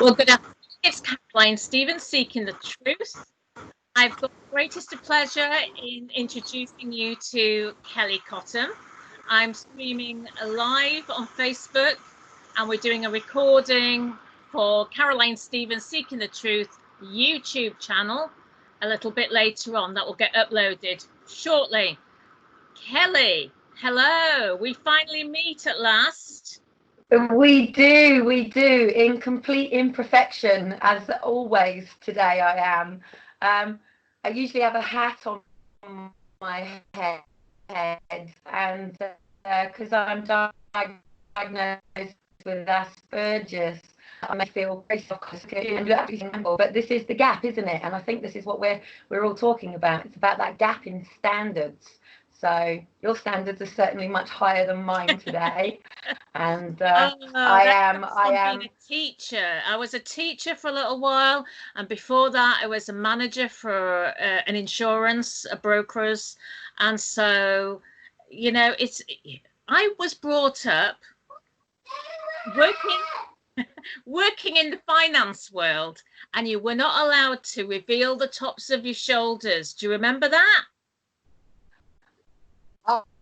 Well, good afternoon. It's Caroline Stevens seeking the truth. I've got the greatest of pleasure in introducing you to Kellie Cottam. I'm streaming live on Facebook and we're doing a recording for Caroline Stevens Seeking the Truth YouTube channel a little bit later on that will get uploaded shortly. Kellie, hello. We finally meet at last. We do, in complete imperfection, as always. Today I am. I usually have a hat on my head, and because I'm diagnosed with Asperger's, I may feel very self-conscious, but this is the gap, isn't it? And I think this is what we're all talking about. It's about that gap in standards. So your standards are certainly much higher than mine today. And I am being a teacher. I was a teacher for a little while, and before that I was a manager for an insurance, a broker's. And so, you know, I was brought up working in the finance world, and you were not allowed to reveal the tops of your shoulders. Do you remember that?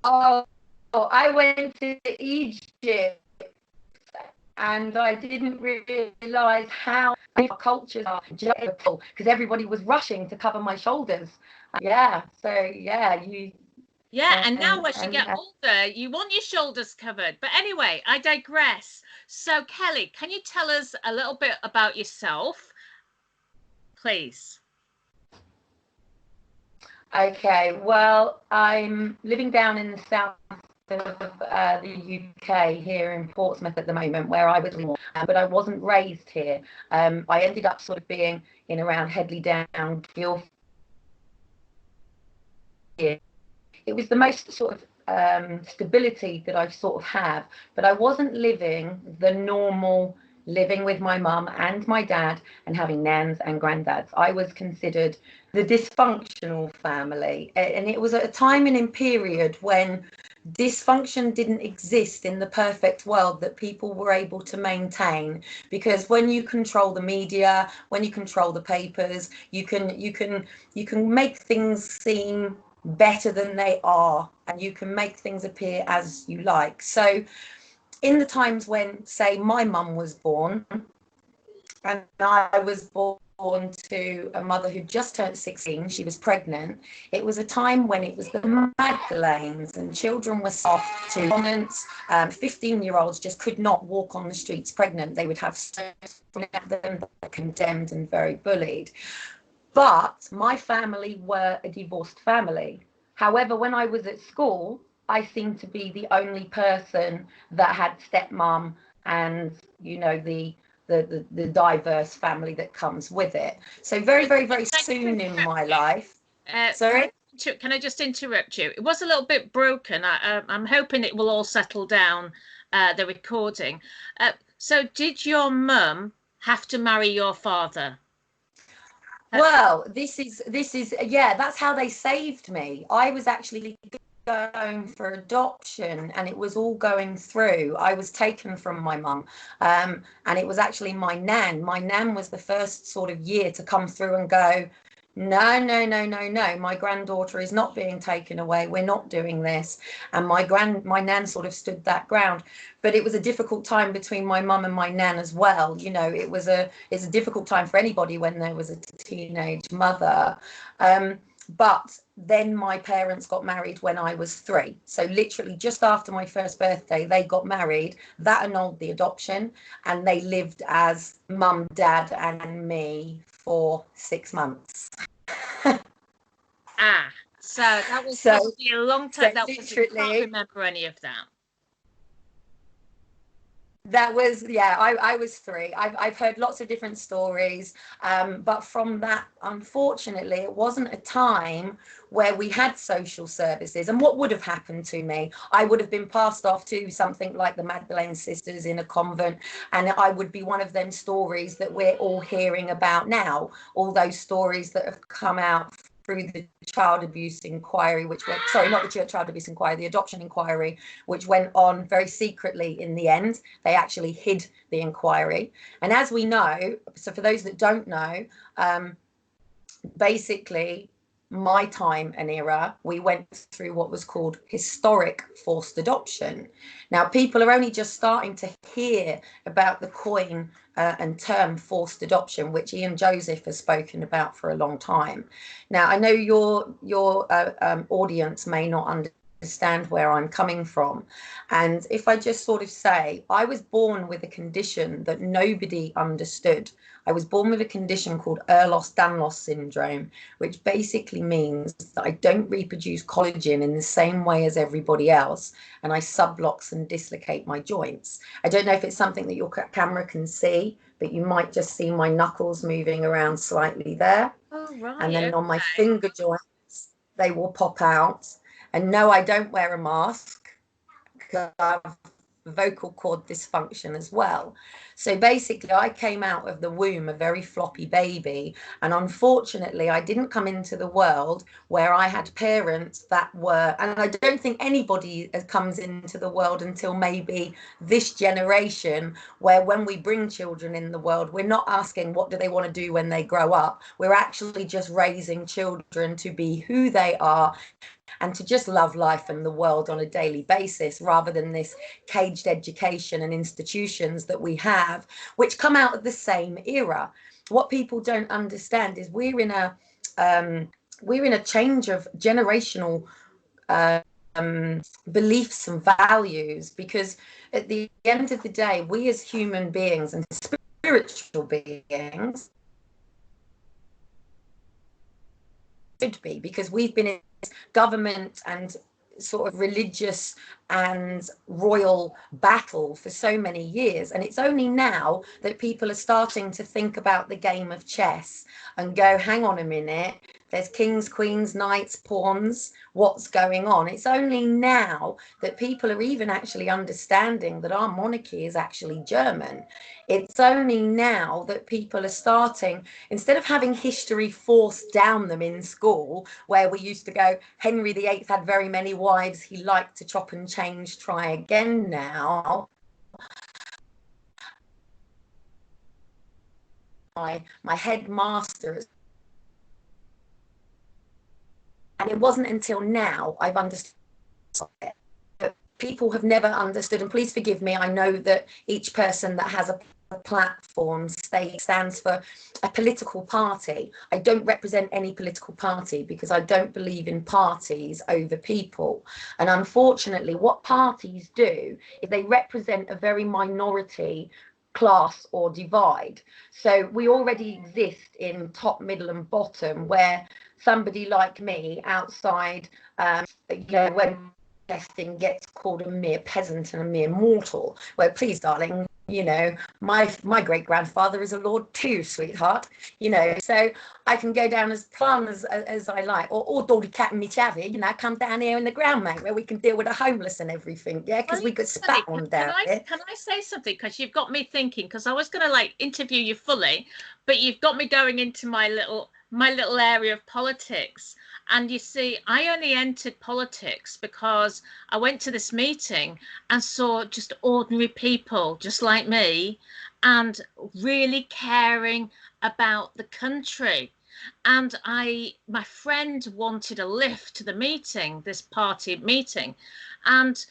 Oh, I went to Egypt and I didn't realise how cultures are because everybody was rushing to cover my shoulders. Yeah, so yeah, and now as you get older, you want your shoulders covered. But anyway, I digress. So Kellie, can you tell us a little bit about yourself, please? Okay, well, I'm living down in the south of the UK, here in Portsmouth at the moment, where I was born, but I wasn't raised here. I ended up sort of being in around Headley Down, Guildford. It was the most sort of stability that I sort of have, but I wasn't living the normal living with my mum and my dad and having nans and granddads. I was considered the dysfunctional family, and it was at a time and in period when dysfunction didn't exist in the perfect world that people were able to maintain, because when you control the media, when you control the papers, you can make things seem better than they are, and you can make things appear as you like. So in the times when, say, my mum was born and I was born to a mother who just turned 16, she was pregnant, it was a time when it was the Magdalenes and children were soft to comments. 15-year-olds just could not walk on the streets pregnant. They would have stones thrown at them, condemned and very bullied. But my family were a divorced family. However, when I was at school, I seemed to be the only person that had stepmom and, you know, the diverse family that comes with it. So very soon in my life. Sorry? Can I just interrupt you? It was a little bit broken. I'm hoping it will all settle down, the recording. So did your mum have to marry your father? Well, this is yeah, that's how they saved me. I was actually going for adoption and it was all going through. I was taken from my mum, and it was actually my nan. My nan was the first sort of year to come through and go, no, my granddaughter is not being taken away, we're not doing this. And my nan sort of stood that ground. But it was a difficult time between my mum and my nan as well. You know, it's a difficult time for anybody when there was a teenage mother. But then my parents got married when I was 3. So literally just after my first birthday, they got married. That annulled the adoption, and they lived as mum, dad and me for 6 months. So that was probably a long time. I can't remember any of that. That was, yeah, I was 3. I've heard lots of different stories, but from that, unfortunately, it wasn't a time where we had social services. And what would have happened to me? I would have been passed off to something like the Magdalene Sisters in a convent, and I would be one of them stories that we're all hearing about now, all those stories that have come out through the child abuse inquiry, which went, sorry, not the child abuse inquiry, the adoption inquiry, which went on very secretly in the end. They actually hid the inquiry. And as we know, so for those that don't know, basically, my time and era, we went through what was called historic forced adoption. Now, people are only just starting to hear about the coin and term forced adoption, which Ian Joseph has spoken about for a long time. Now, I know your audience may not understand where I'm coming from. And if I just sort of say, I was born with a condition that nobody understood. I was born with a condition called Ehlers-Danlos syndrome, which basically means that I don't reproduce collagen in the same way as everybody else, and I sublocks and dislocate my joints. I don't know if it's something that your camera can see, but you might just see my knuckles moving around slightly there. Oh, right. And then okay. on my finger joints, they will pop out. And no, I don't wear a mask because I have vocal cord dysfunction as well. So basically, I came out of the womb a very floppy baby. And unfortunately, I didn't come into the world where I had parents that were, and I don't think anybody comes into the world until maybe this generation, where when we bring children in the world, we're not asking what do they want to do when they grow up. We're actually just raising children to be who they are and to just love life and the world on a daily basis, rather than this caged education and institutions that we have, which come out of the same era. What people don't understand is we're in a change of generational beliefs and values, because at the end of the day, we as human beings and spiritual beings should be, because we've been in government and sort of religious and royal battle for so many years, and it's only now that people are starting to think about the game of chess and go, hang on a minute, there's kings, queens, knights, pawns, what's going on? It's only now that people are even actually understanding that our monarchy is actually German. It's only now that people are starting, instead of having history forced down them in school, where we used to go, Henry VIII had very many wives, he liked to chop and change, try again now. My headmaster, and it wasn't until now I've understood it. But people have never understood, and please forgive me, I know that each person that has a platform stands for a political party. I don't represent any political party because I don't believe in parties over people. And unfortunately, what parties do is they represent a very minority class or divide. So we already exist in top, middle and bottom, where somebody like me outside, when testing gets called a mere peasant and a mere mortal. Well, please, darling, my great grandfather is a lord too, sweetheart. So I can go down as plum as I like, or Doddy Cat and me chavvy, come down here in the ground, mate, where we can deal with the homeless and everything, because we could spat on down here. Can I say something? Because you've got me thinking. Because I was going to interview you fully, but you've got me going into my little area of politics. And you see, I only entered politics because I went to this meeting and saw just ordinary people just like me and really caring about the country. And my friend wanted a lift to the meeting, this party meeting, and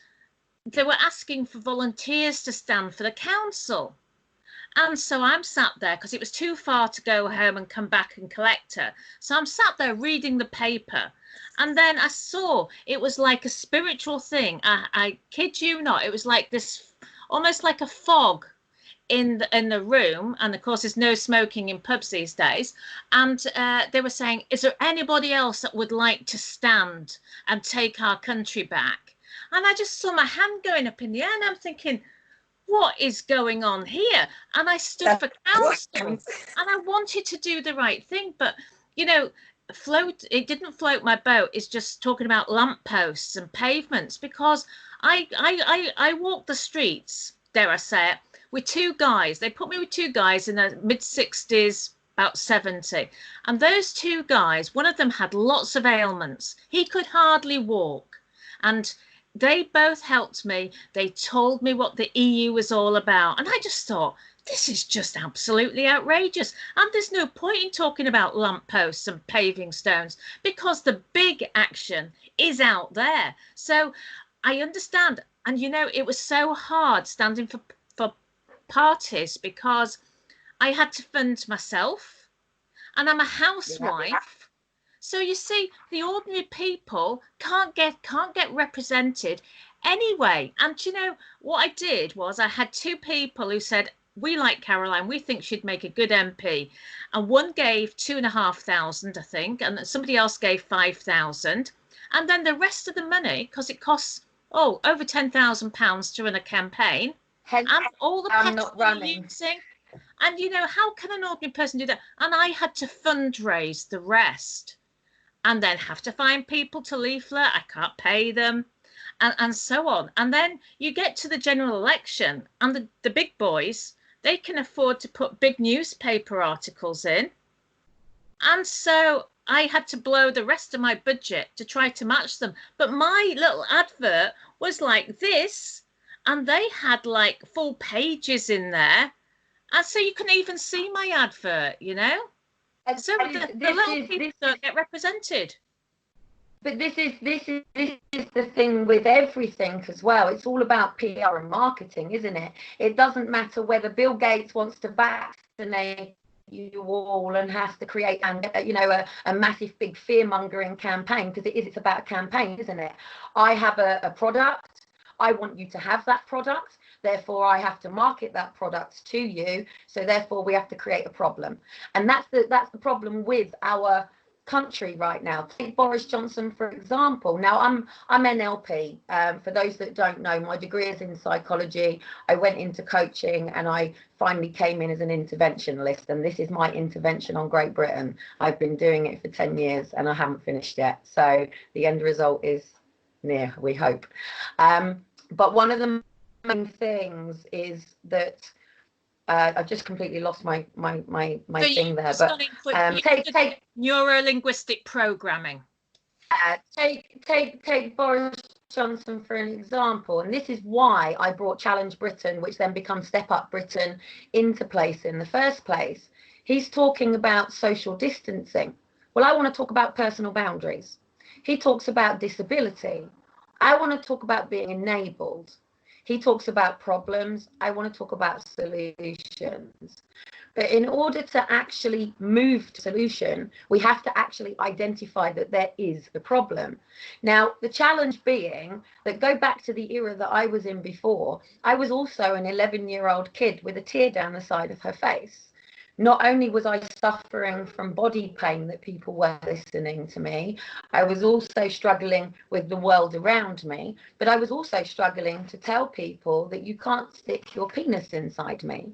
they were asking for volunteers to stand for the council. And so I'm sat there because it was too far to go home and come back and collect her. So I'm sat there reading the paper. And then I saw it was like a spiritual thing. I kid you not. It was like this, almost like a fog in the room. And of course, there's no smoking in pubs these days. And they were saying, is there anybody else that would like to stand and take our country back? And I just saw my hand going up in the air and I'm thinking, what is going on here? And I stood for council and I wanted to do the right thing, but it didn't float my boat. It's just talking about lampposts and pavements, because I walked the streets, dare I say it, with two guys. They put me with two guys in their mid-60s, about 70. And those two guys, one of them had lots of ailments. He could hardly walk. And they both helped me. They told me what the EU was all about. And I just thought, this is just absolutely outrageous. And there's no point in talking about lampposts and paving stones because the big action is out there. So I understand. And, you know, it was so hard standing for parties because I had to fund myself and I'm a housewife. Yeah. So you see, the ordinary people can't get represented anyway. And you know what I did was I had two people who said, we like Caroline, we think she'd make a good MP. And one gave 2,500, I think, and somebody else gave 5,000. And then the rest of the money, because it costs over £10,000 to run a campaign, Hence, and all the I'm petrol not running. using. And you know, how can an ordinary person do that? And I had to fundraise the rest and then have to find people to leaflet. I can't pay them and so on. And then you get to the general election and the big boys, they can afford to put big newspaper articles in. And so I had to blow the rest of my budget to try to match them. But my little advert was like this, and they had like full pages in there. And so you can even see my advert, you know? So the little people don't get represented. But this is the thing with everything as well. It's all about PR and marketing, isn't it? It doesn't matter whether Bill Gates wants to vaccinate you all and has to create a massive big fear-mongering campaign, because it's about a campaign, isn't it? I have a product. I want you to have that product. Therefore, I have to market that product to you. So therefore, we have to create a problem. And that's the problem with our country right now. Take Boris Johnson, for example. Now, I'm NLP. For those that don't know, my degree is in psychology. I went into coaching and I finally came in as an interventionalist. And this is my intervention on Great Britain. I've been doing it for 10 years and I haven't finished yet. So the end result is near, we hope. But one of the main things is that I've just completely lost my so thing there. But take neuro-linguistic programming. Take Boris Johnson for an example, and this is why I brought Challenge Britain, which then becomes Step Up Britain, into place in the first place. He's talking about social distancing. Well, I want to talk about personal boundaries. He talks about disability. I want to talk about being enabled. He talks about problems. I want to talk about solutions. But in order to actually move to solution, we have to actually identify that there is a problem. Now, the challenge being that, go back to the era that I was in before, I was also an 11-year-old kid with a tear down the side of her face. Not only was I suffering from body pain that people were listening to me, I was also struggling with the world around me, but I was also struggling to tell people that you can't stick your penis inside me.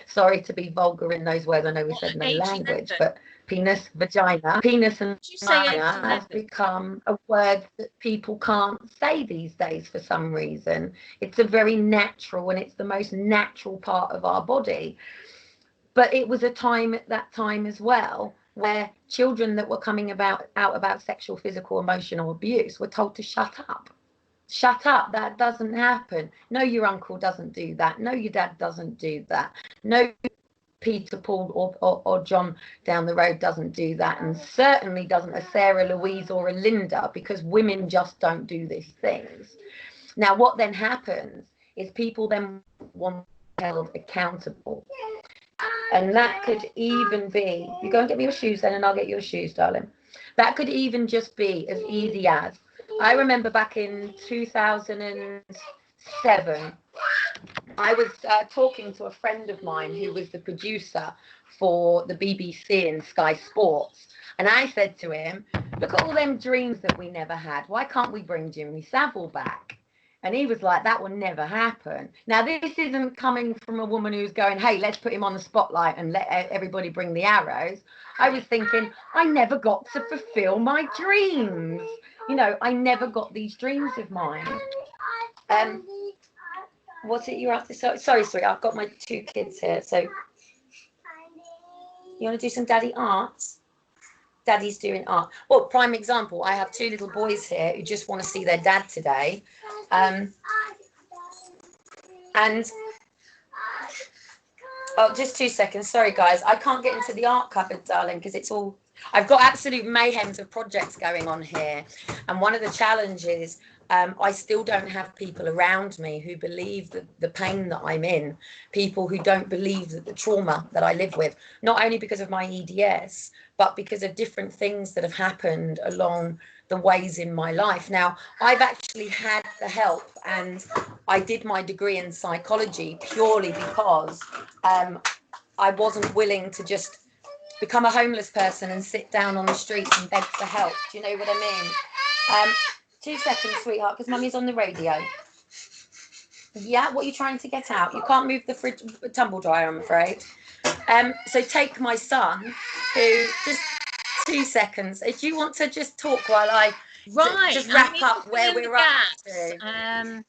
Sorry to be vulgar in those words. I know we said no language, but penis, vagina, penis and vagina has become a word that people can't say these days for some reason. It's a very natural, and it's the most natural part of our body. But it was a time at that time as well where children that were coming out about sexual, physical, emotional abuse were told to shut up. Shut up, that doesn't happen. No, your uncle doesn't do that. No, your dad doesn't do that. No, Peter, Paul or John down the road doesn't do that. And certainly doesn't a Sarah Louise or a Linda, because women just don't do these things. Now, what then happens is people then want to be held accountable. And that could even be, you go and get me your shoes then and I'll get your shoes, darling. That could even just be as easy as, I remember back in 2007, I was talking to a friend of mine who was the producer for the BBC and Sky Sports. And I said to him, look at all them dreams that we never had. Why can't we bring Jimmy Savile back? And he was like, that will never happen. Now, this isn't coming from a woman who's going, hey, let's put him on the spotlight and let everybody bring the arrows. I was thinking, I never got to fulfill my dreams. You know, I never got these dreams of mine. What's it you're after? Sorry, I've got my two kids here. So, You want to do some daddy art? Daddy's doing art. Well, prime example, I have 2 little boys here who just want to see their dad today. And oh, just 2 seconds. Sorry, guys. I can't get into the art cupboard, darling, because it's all... I've got absolute mayhems of projects going on here. And one of the challenges, I still don't have people around me who believe that the pain that I'm in, people who don't believe that the trauma that I live with, not only because of my EDS, but because of different things that have happened along the ways in my life. Now, I've actually had the help, and I did my degree in psychology purely because I wasn't willing to just become a homeless person and sit down on the street and beg for help. Do you know what I mean? 2 seconds, sweetheart, because mummy's on the radio. Yeah, what are you trying to get out? You can't move the fridge tumble dryer, I'm afraid. So take my son, who, just 2 seconds. If you want to just talk while I just wrap up where we're up to.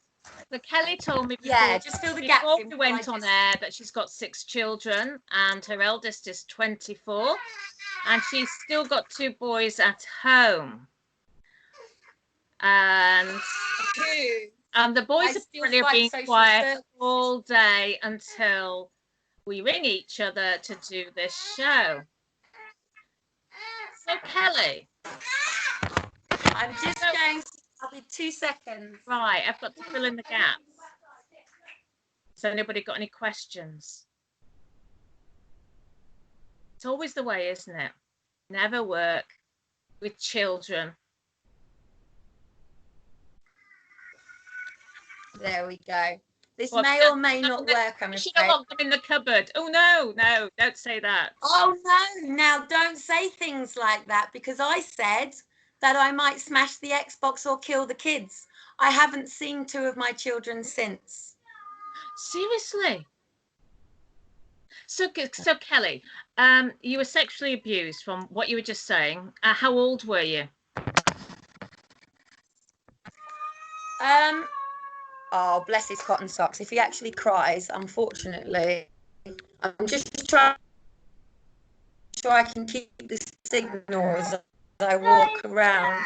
So Kellie told me just fill the gaps before in we went on air that she's got 6 children and her eldest is 24 and she's still got 2 boys at home. And the boys are being quiet all day until we ring each other to do this show. So Kellie, I'm just going to... I'll be 2 seconds. Right, I've got to fill in the gaps. So anybody got any questions? It's always the way, isn't it? Never work with children. There we go. This may or may not work, I'm afraid. Should have locked them in the cupboard. Oh, no, don't say that. Oh, no. Now, don't say things like that, because I said that I might smash the Xbox or kill the kids. I haven't seen 2 of my children since. Seriously? So Kellie, you were sexually abused from what you were just saying. How old were you? Oh, bless his cotton socks. If he actually cries, unfortunately, I'm just trying so I can keep the signal as I walk around.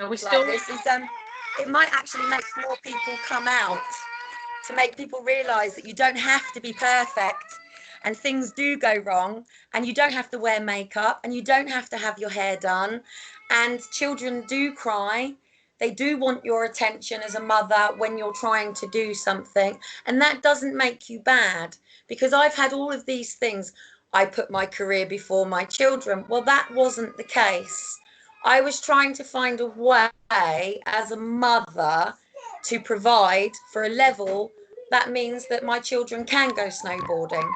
Are we still? This is it might actually make more people come out, to make people realise that you don't have to be perfect and things do go wrong, and you don't have to wear makeup, and you don't have to have your hair done, and children do cry. They do want your attention as a mother when you're trying to do something, and that doesn't make you bad, because I've had all of these things. I put my career before my children. Well, that wasn't the case. I was trying to find a way as a mother to provide for a level that means that my children can go snowboarding.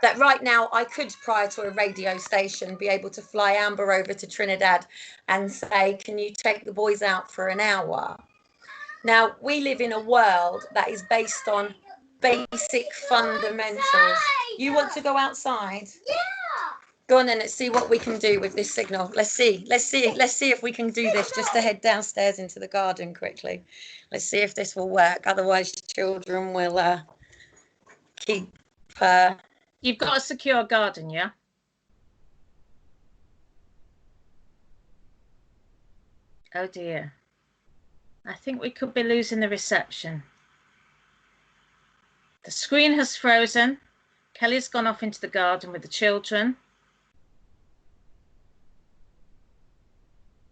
That right now I could, prior to a radio station, be able to fly Amber over to Trinidad and say, can you take the boys out for an hour? Now, we live in a world that is based on basic fundamentals. You want to go outside? Yeah. Go on then, let's see what we can do with this signal. Let's see if we can do this, just to head downstairs into the garden quickly. Let's see if this will work. Otherwise, children will keep... You've got a secure garden, yeah? Oh dear. I think we could be losing the reception. The screen has frozen. Kellie's gone off into the garden with the children.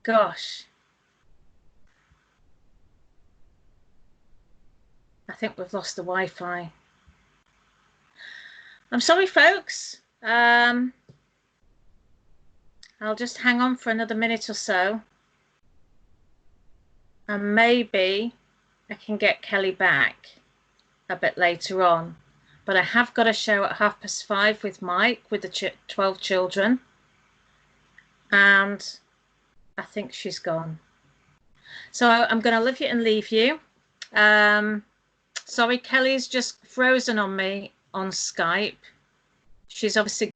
Gosh. I think we've lost the Wi-Fi. I'm sorry, folks. I'll just hang on for another minute or so. And maybe I can get Kellie back a bit later on. But I have got a show at 5:30 with Mike, with the 12 children. And I think she's gone. So I'm going to love you and leave you. Sorry, Kellie's just frozen on me on Skype. She's obviously